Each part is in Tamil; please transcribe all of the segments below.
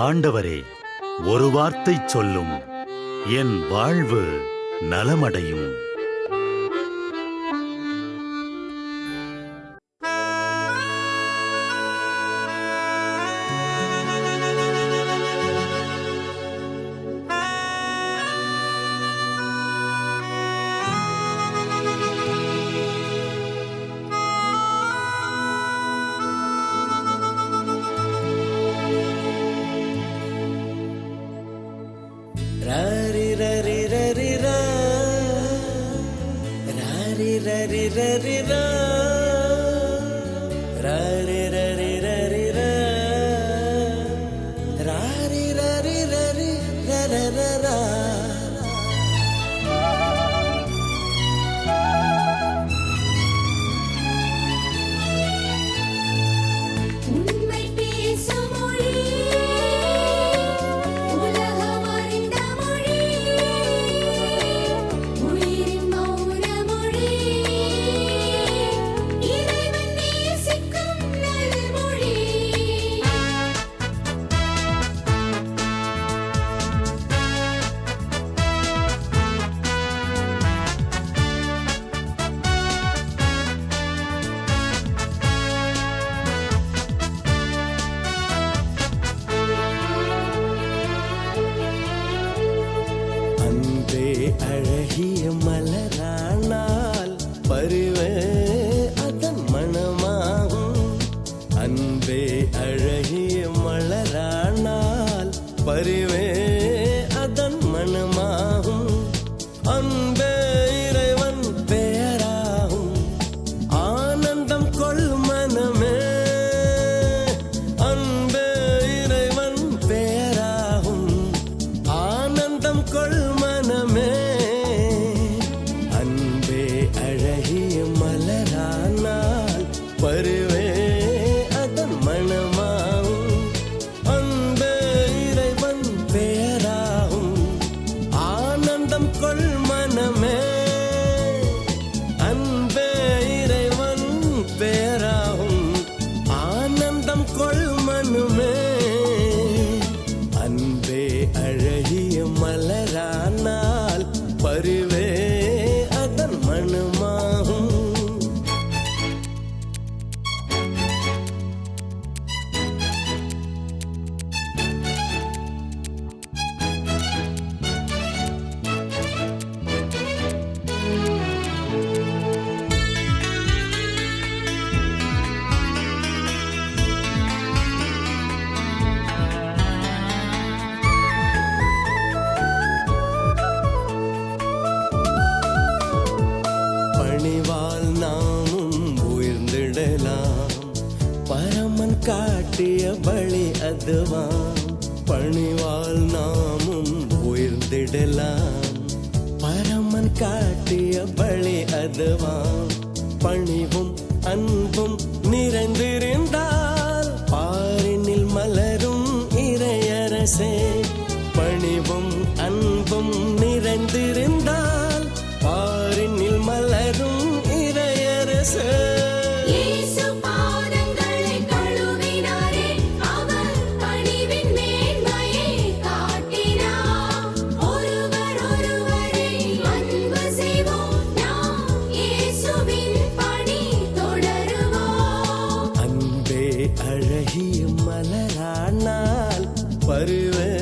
ஆண்டவரே, ஒரு வார்த்தை சொல்லும், என் வாழ்வு நலமடையும். Rari rari rari ra, rari rari rari ra, rari rari rari ra, rari rari rari ra ra ra ra. அழகிய மலரானால் பருவே அதன் மணமாகும். அன்பே அழகிய மலரானால் பருவே அதன் மணமாகும். அன்பே இறைவன் பெயராகும். ஆனந்தம் கொள் மனமே, அன்பே இறைவன் பெயராகும். ஆனந்தம் கொள் மனமே, அன்பே அழகிய மலரானால் பருவே அதன் மணமாகும். அன்பே இறைவன் பெயராகும். ஆனந்தம் கொள் மனமே, அன்பே இறைவன் பெயராகும். ஆனந்தம் கொள் மனமே, அன்பே அழகிய மலரானால் பருவே அதன் மணமாகும். பணிவால் நாமும் உயர்ந்திடலாம், பரமன் காட்டிய வழி அதுவாம். பணிவால் நாமும் உயர்ந்திடலாம், பரமன் காட்டிய வழி அதுவாம். பணிவும் அன்பும் நிறைந்திருந்தால் பாரினில் மலரும் இறையரசே. பணிவும் அன்பும் நிறைந்திருந்தால் பாரினில் மலரும் இறையரசே. அழகிய மலரானால் பருவே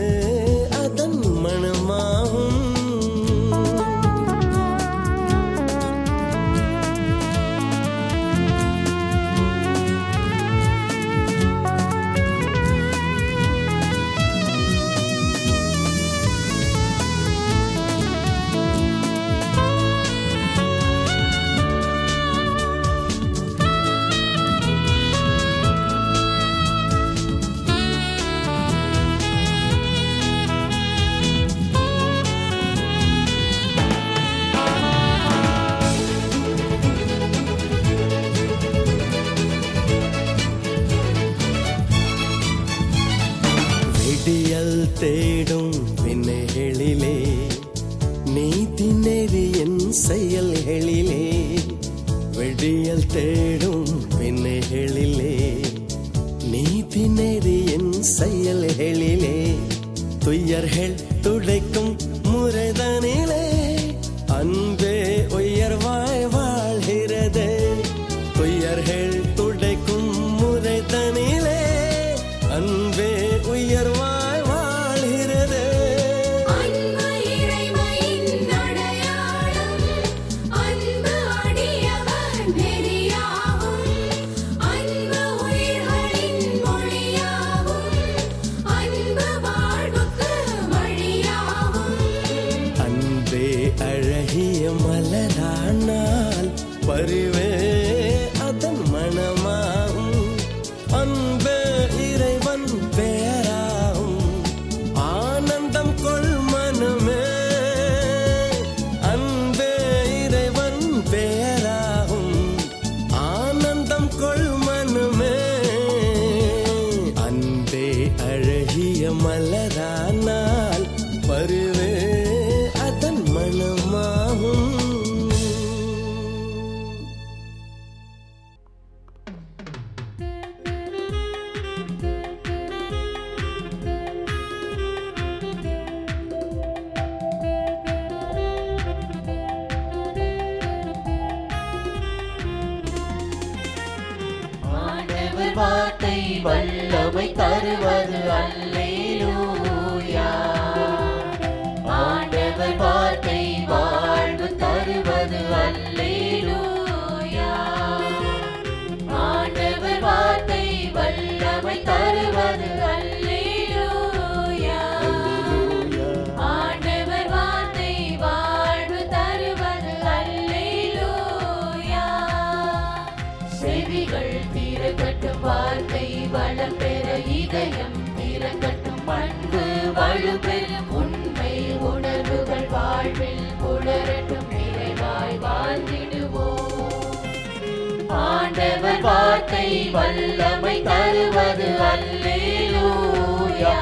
அதன் மணமாகும். விடியல் தேடும் வினைகளிலே, நீதி நெறியின் செயல்களிலே. விடியல் தேடும் வினைகளிலே, நீதிநெறியின் செயல்களிலே துயர்கள் துடைக்கும் முறைதனிலே அன்பே உயர்வாய் வாழ்கிறது. துயர்கள் துடைக்கும் முறைதனிலே அன்பே உயர்வாய் வாழ்கிறது. அன்பு இறைவனின் அடையாளம், அன்பு அடியவர் நெறியாகும், அன்பு உயிர்களின் மொழியாகும், அன்பு வாழ்வுக்கு வழியாகும். அன்பே அழகிய மலரானால் பருவே அதன் மணமாகும். அன்பே இறைவன் பேராகும். ஆனந்தம் கொள் மனமே, அன்பே இறைவன் பேராகும். ஆனந்தம் கொள் மனமே, அன்பே அழகிய மலரானால் பருவே அதன் மணமாகும். ஆண்டவர் வார்த்தை வல்லமை தருவது அல்லேலூயா. ஆண்டவர் வார்த்தை வாழ்வு தருவது அல்லேலூயா. ஆண்டவர் வார்த்தை வல்லமை தருவது அல்லேலூயா. ஆண்டவர் வார்த்தை வாழ்வு தருவது அல்லேலூயா. செவிகள் திறக்கட்டும், வார்த்தை வளம் பெற இதயம் திறக்கட்டும், அன்பு வலுப்பெறும், உண்மை உணர்வுகள் வாழ்வில் புலரட்டும், நிறைவாய் வாழ்ந்திடுவோம். ஆண்டவர் வார்த்தை வல்லமை தருவது அல்லேலூயா.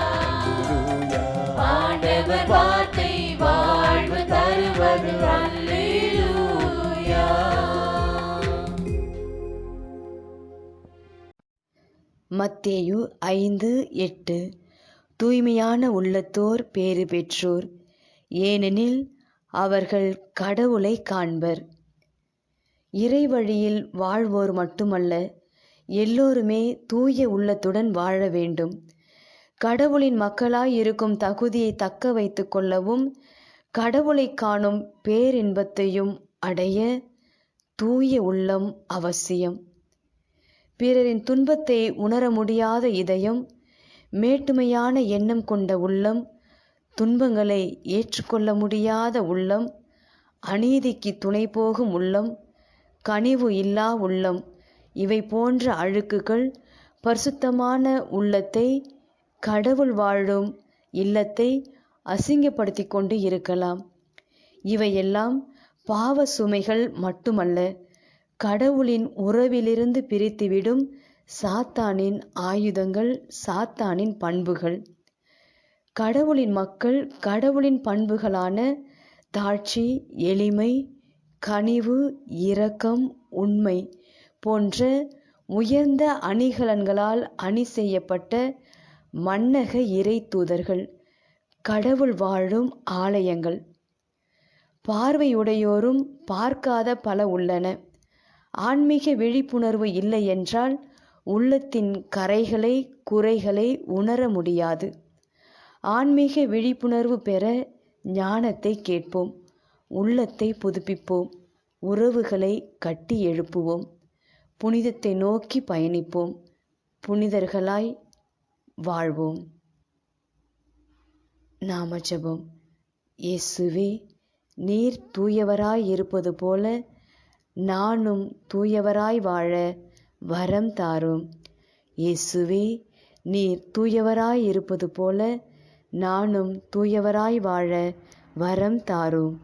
ஆண்டவர் வார்த்தை வாழ்வு தருவது அல்லேலூயா. மத்தேயு 5:8 தூய்மையான உள்ளத்தோர் பேறு பெற்றோர், ஏனெனில் அவர்கள் கடவுளை காண்பர். இறைவழியில் வாழ்வோர் மட்டுமல்ல, எல்லோருமே தூய உள்ளத்துடன் வாழ வேண்டும். கடவுளின் மக்களாய் இருக்கும் தகுதியை தக்க வைத்து கொள்ளவும், கடவுளை காணும் பேரின்பத்தையும் அடைய தூய உள்ளம் அவசியம். பிறரின் துன்பத்தை உணர முடியாத இதயம், மேட்டுமையான எண்ணம் கொண்ட உள்ளம், துன்பங்களை ஏற்றுக்கொள்ள முடியாத உள்ளம், அநீதிக்கு துணை போகும் உள்ளம், கனிவு இல்லா உள்ளம், இவை போன்ற அழுக்குகள் பரிசுத்தமான உள்ளத்தை, கடவுள் வாழும் இல்லத்தை அசிங்கப்படுத்தி கொண்டு இருக்கலாம். இவையெல்லாம் பாவ சுமைகள் மட்டுமல்ல, கடவுளின் உறவிலிருந்து பிரித்துவிடும் சாத்தானின் ஆயுதங்கள், சாத்தானின் பண்புகள். கடவுளின் மக்கள் கடவுளின் பண்புகளான தாழ்ச்சி, எளிமை, கனிவு, இரக்கம், உண்மை போன்ற உயர்ந்த அணிகலன்களால் அணி செய்யப்பட்ட மன்னக இறை தூதர்கள், கடவுள் வாழும் ஆலயங்கள். பார்வையுடையோரும் பார்க்காத பல உள்ளன. ஆன்மீக விழிப்புணர்வு இல்லை என்றால் உள்ளத்தின் கரைகளை, குறைகளை உணர முடியாது. ஆன்மீக விழிப்புணர்வு பெற ஞானத்தை கேட்போம், உள்ளத்தை புதுப்பிப்போம், உறவுகளை கட்டி எழுப்புவோம், புனிதத்தை நோக்கி பயணிப்போம், புனிதர்களாய் வாழ்வோம். நாம ஜெபம். இயேசுவே, நீர் தூயவராய் இருப்பது போல நானும் தூயவராய் வாழ வரம் தாரும். இயேசுவே, நீர் தூயவராய் இருப்பது போல நானும் தூயவராய் வாழ வரம் தாரும்.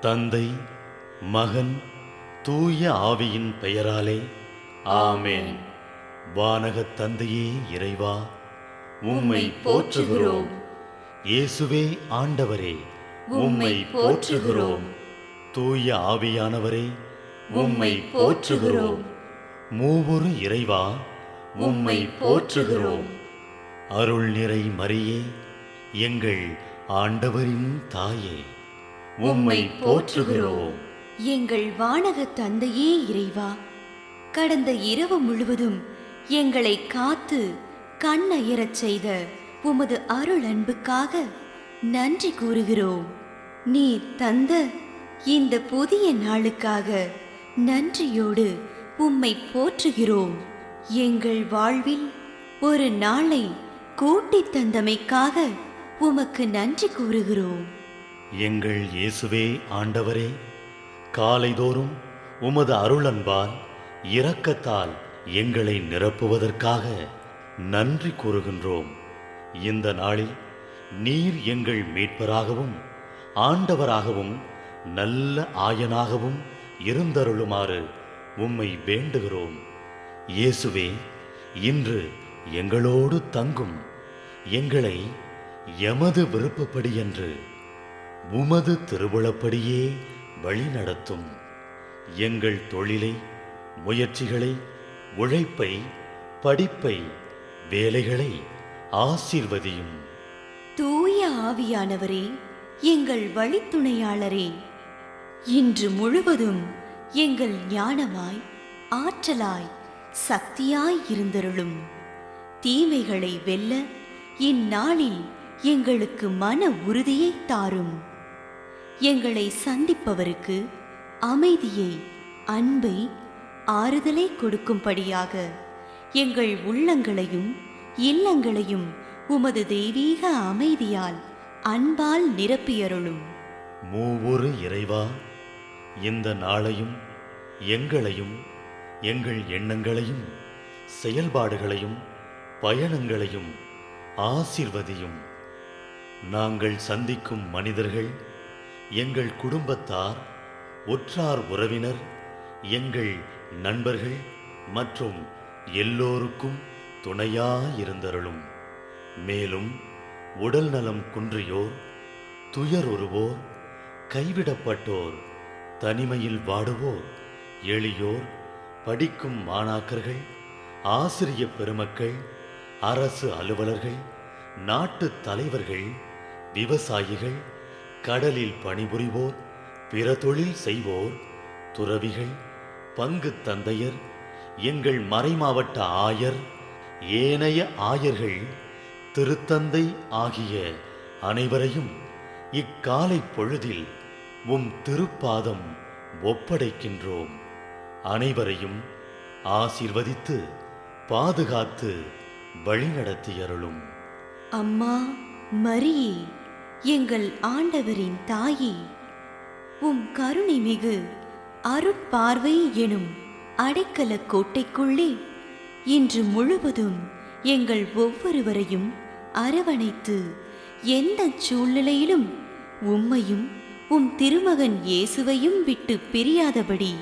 தந்தை, மகன், தூய ஆவியின் பெயராலே ஆமென். வானகத் தந்தையே இறைவா, உம்மை போற்றுகிறோம். இயேசுவே ஆண்டவரே, உம்மை போற்றுகிறோம். தூய ஆவியானவரே, உம்மை போற்றுகிறோம். மூவொரு இறைவா, உம்மை போற்றுகிறோம். அருள் நிறை மரியே, எங்கள் ஆண்டவரின் தாயே, உம்மை போற்றுகிறோம். எங்கள் வானக தந்தையே இறைவா, கடந்த இரவு முழுவதும் எங்களை காத்து கண்ணயரச் செய்த உமது அருள் அன்புக்காக நன்றி கூறுகிறோம். நீர் தந்த இந்த புதிய நாளுக்காக நன்றியோடு உம்மை போற்றுகிறோம். எங்கள் வாழ்வில் ஒரு நாளை கூட்டித் தந்தமைக்காக உமக்கு நன்றி கூறுகிறோம். எங்கள் இயேசுவே ஆண்டவரே, காலைதோறும் உமது அருளன்பால் இரக்கத்தால் எங்களை நிரப்புவதற்காக நன்றி கூறுகின்றோம். இந்த நாளில் நீர் எங்கள் மீட்பராகவும் ஆண்டவராகவும் நல்ல ஆயனாகவும் இருந்தருளுமாறு உம்மை வேண்டுகிறோம். இயேசுவே, இன்று எங்களோடு தங்கும். எங்களை எமது விருப்பப்படியன்று உமது திருவுளப்படியே வழிநடத்தும். எங்கள் தொழிலை, முயற்சிகளை, உழைப்பை, படிப்பை, வேலைகளை ஆசீர்வதியும். தூய ஆவியானவரே, எங்கள் வழித்துணையாளரே, இன்று முழுவதும் எங்கள் ஞானமாய், ஆற்றலாய், சக்தியாய் இருந்தருளும். தீமைகளை வெல்ல இந்நாளில் எங்களுக்கு மன உறுதியை தாரும். எங்களை சந்திப்பவருக்கு அமைதியை, அன்பை, ஆறுதலை கொடுக்கும்படியாக எங்கள் உள்ளங்களையும் இல்லங்களையும் உமது தெய்வீக அமைதியால், அன்பால் நிரப்பியருளும். மூவொரு இறைவா, இந்த நாளையும் எங்களையும் எங்கள் எண்ணங்களையும் செயல்பாடுகளையும் பயணங்களையும் ஆசீர்வதியும். நாங்கள் சந்திக்கும் மனிதர்கள், எங்கள் குடும்பத்தார், உற்றார் உறவினர், எங்கள் நண்பர்கள் மற்றும் எல்லோருக்கும் துணையாயிருந்தருளும். மேலும் உடல் நலம் குன்றியோர், துயருறுவோர், கைவிடப்பட்டோர், தனிமையில் வாடுவோர், எளியோர், படிக்கும் மாணாக்கர்கள், ஆசிரிய பெருமக்கள், அரசு அலுவலர்கள், நாட்டு தலைவர்கள், விவசாயிகள், கடலில் பணிபுரிவோர், பிற தொழில் செய்வோர், துறவிகள், பங்கு தந்தையர், எங்கள் மறைமாவட்ட ஆயர், ஏனைய ஆயர்கள், திருத்தந்தை ஆகிய அனைவரையும் இக்காலை பொழுதில் உம் திருப்பாதம் ஒப்படைக்கின்றோம். அனைவரையும் ஆசீர்வதித்து பாதுகாத்து வழிநடத்தியருளும். அம்மா மரியே, எங்கள் ஆண்டவரின் தாயே, உம் கருணை மிகு அருட்பார்வை எனும் அடைக்கல கோட்டைக்குள்ளே இன்று முழுவதும் எங்கள் ஒவ்வொருவரையும் அரவணைத்து எந்த சூழ்நிலையிலும் உம்மையும் உம் திருமகன் இயேசுவையும் விட்டு பிரியாதபடி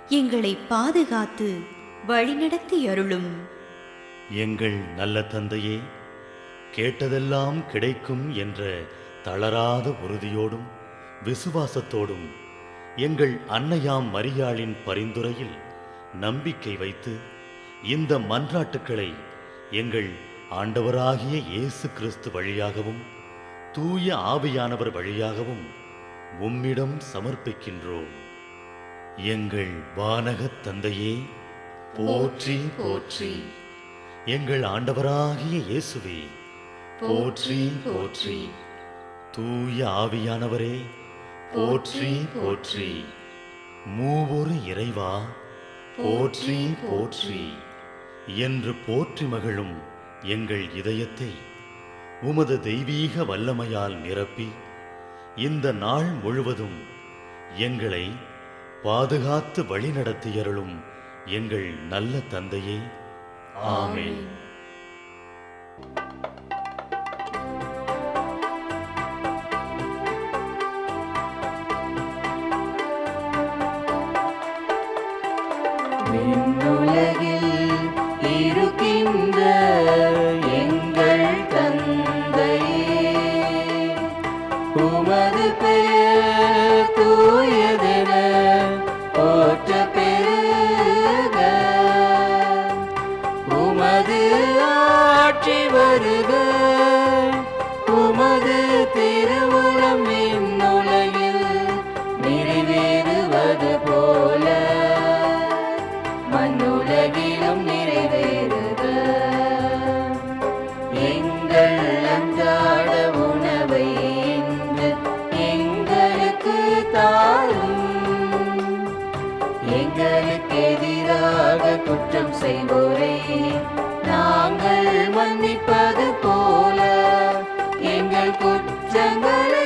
எங்களை பாதுகாத்து வழிநடத்தி அருளும். எங்கள் நல்ல தந்தையே, கேட்டதெல்லாம் கிடைக்கும் என்ற தளராத உறுதியோடும் விசுவாசத்தோடும் எங்கள் அன்னையாம் மரியாளின் பரிந்துரையில் நம்பிக்கை வைத்து இந்த மன்றாட்டுக்களை எங்கள் ஆண்டவராகிய இயேசு கிறிஸ்து வழியாகவும் தூய ஆவியானவர் வழியாகவும் உம்மிடம் சமர்ப்பிக்கின்றோம். எங்கள் வானகத் தந்தையே, போற்றி போற்றி. எங்கள் ஆண்டவராகிய இயேசுவே, போற்றி போற்றி. தூய ஆவியானவரே, போற்றி போற்றி. மூவொரு இறைவா, போற்றி போற்றி என்று போற்றி மகிழும் எங்கள் இதயத்தை உமது தெய்வீக வல்லமையால் நிரப்பி இந்த நாள் முழுவதும் எங்களை பாதுகாத்து வழிநடத்தியருளும் எங்கள் நல்ல தந்தையே, ஆமென். மாற்றி வருக. உமது திருவுளம் இந்நுலகில் நிறைவேறுவது போல மண்ணுலகிலும் நிறைவேறுக. எங்கள் அன்றாட உணவை இன்று எங்களுக்கு தாரும். எங்களுக்கு எதிராக குற்றம் செய்வோரை நாங்கள் மன்னிப்பது போல எங்கள் குற்றங்களை